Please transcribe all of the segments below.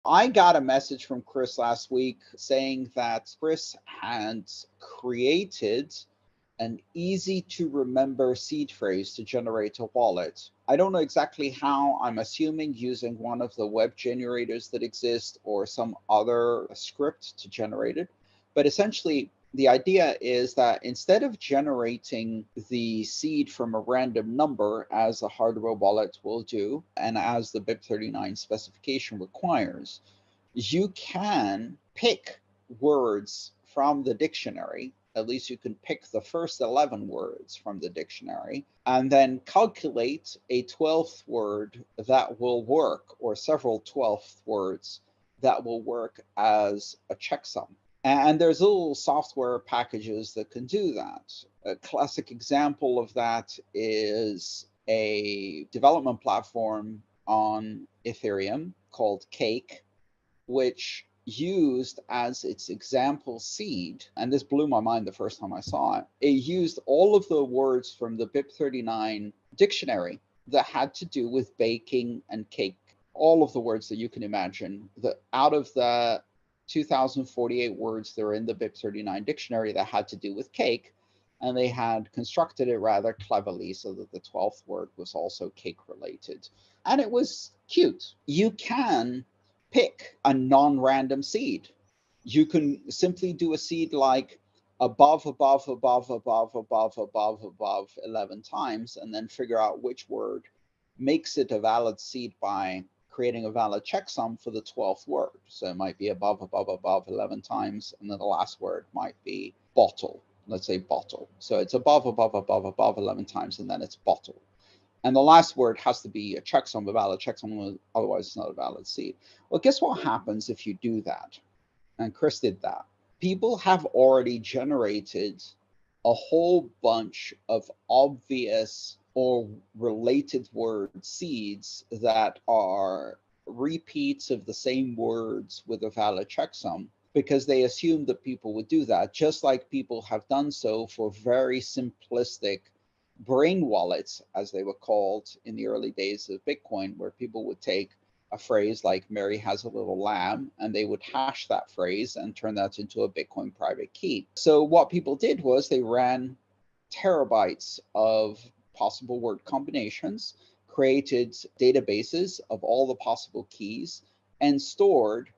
I got a message from Chris last week saying that Chris had created an easy to remember seed phrase to generate a wallet. I don't know exactly how. I'm assuming using one of the web generators that exist or some other script to generate it. But essentially, the idea is that instead of generating the seed from a random number, as a hardware wallet will do, and as the BIP39 specification requires, you can pick words from the dictionary. At least you can pick the first 11 words from the dictionary and then calculate a 12th word that will work, or several 12th words that will work as a checksum. And there's little software packages that can do that. A classic example of that is a development platform on Ethereum called Cake, which used as its example seed, and this blew my mind the first time I saw it, it used all of the words from the BIP39 dictionary that had to do with baking and cake. All of the words that you can imagine, that out of the 2048 words that are in the BIP39 dictionary that had to do with cake, and they had constructed it rather cleverly so that the 12th word was also cake related. And it was cute. You can pick a non-random seed. You can simply do a seed like above, above, above, above, above, above, above 11 times, and then figure out which word makes it a valid seed by creating a valid checksum for the 12th word. So it might be above, above, above 11 times, and then the last word might be bottle. Let's say bottle. So it's above, above, above, above 11 times, and then it's bottle. And the last word has to be a checksum, a valid checksum, otherwise it's not a valid seed. Well, guess what happens if you do that? And Chris did that. People have already generated a whole bunch of obvious or related word seeds that are repeats of the same words with a valid checksum, because they assumed that people would do that, just like people have done so for very simplistic brain wallets, as they were called in the early days of Bitcoin, where people would take a phrase like Mary has a little lamb, and they would hash that phrase and turn that into a Bitcoin private key. So what people did was they ran terabytes of possible word combinations, created databases of all the possible keys, and stored,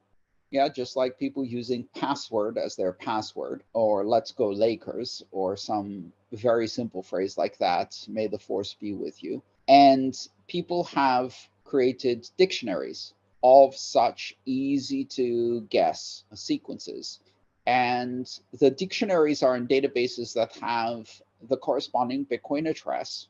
yeah, just like people using password as their password, or let's go Lakers, or some very simple phrase like that, may the force be with you. And people have created dictionaries of such easy to guess sequences. And the dictionaries are in databases that have the corresponding Bitcoin address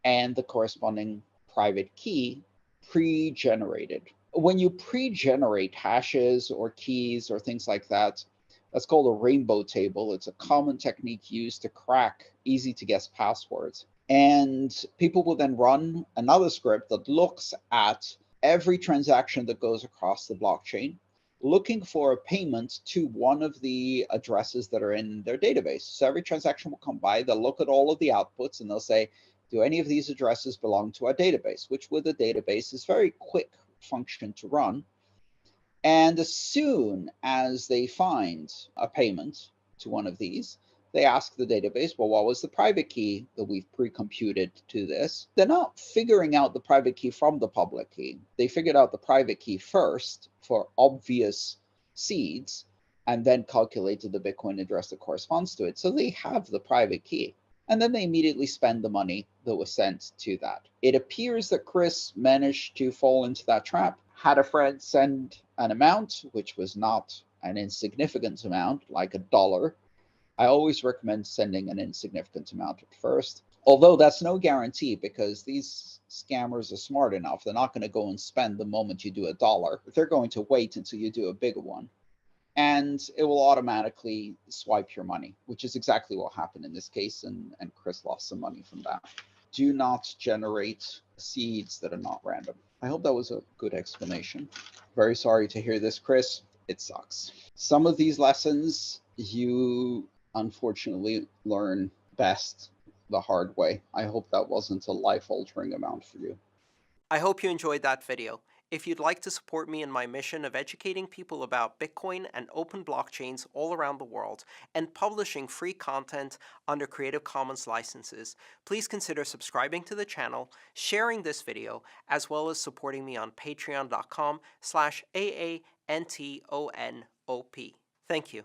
and the corresponding private key pre-generated. When you pre-generate hashes or keys or things like that, that's called a rainbow table. It's a common technique used to crack easy to guess passwords. And people will then run another script that looks at every transaction that goes across the blockchain, looking for a payment to one of the addresses that are in their database. So every transaction will come by, they'll look at all of the outputs, and they'll say, do any of these addresses belong to our database? Which with a database is very quick function to run. And as soon as they find a payment to one of these, they ask the database, well, what was the private key that we've pre-computed to this? They're not figuring out the private key from the public key. They figured out the private key first for obvious seeds, and then calculated the Bitcoin address that corresponds to it. So they have the private key. And then they immediately spend the money that was sent to that. It appears that Chris managed to fall into that trap, had a friend send an amount, which was not an insignificant amount, like $1. I always recommend sending an insignificant amount at first, although that's no guarantee, because these scammers are smart enough. They're not going to go and spend the moment you do $1. They're going to wait until you do a bigger one, and it will automatically swipe your money, which is exactly what happened in this case, and Chris lost some money from that. Do not generate seeds that are not random. I hope that was a good explanation. Very sorry to hear this, Chris. It sucks. Some of these lessons you unfortunately learn best the hard way. I hope that wasn't a life-altering amount for you. I hope you enjoyed that video. If you'd like to support me in my mission of educating people about Bitcoin and open blockchains all around the world and publishing free content under Creative Commons licenses, please consider subscribing to the channel, sharing this video, as well as supporting me on patreon.com/AANTONOP. Thank you.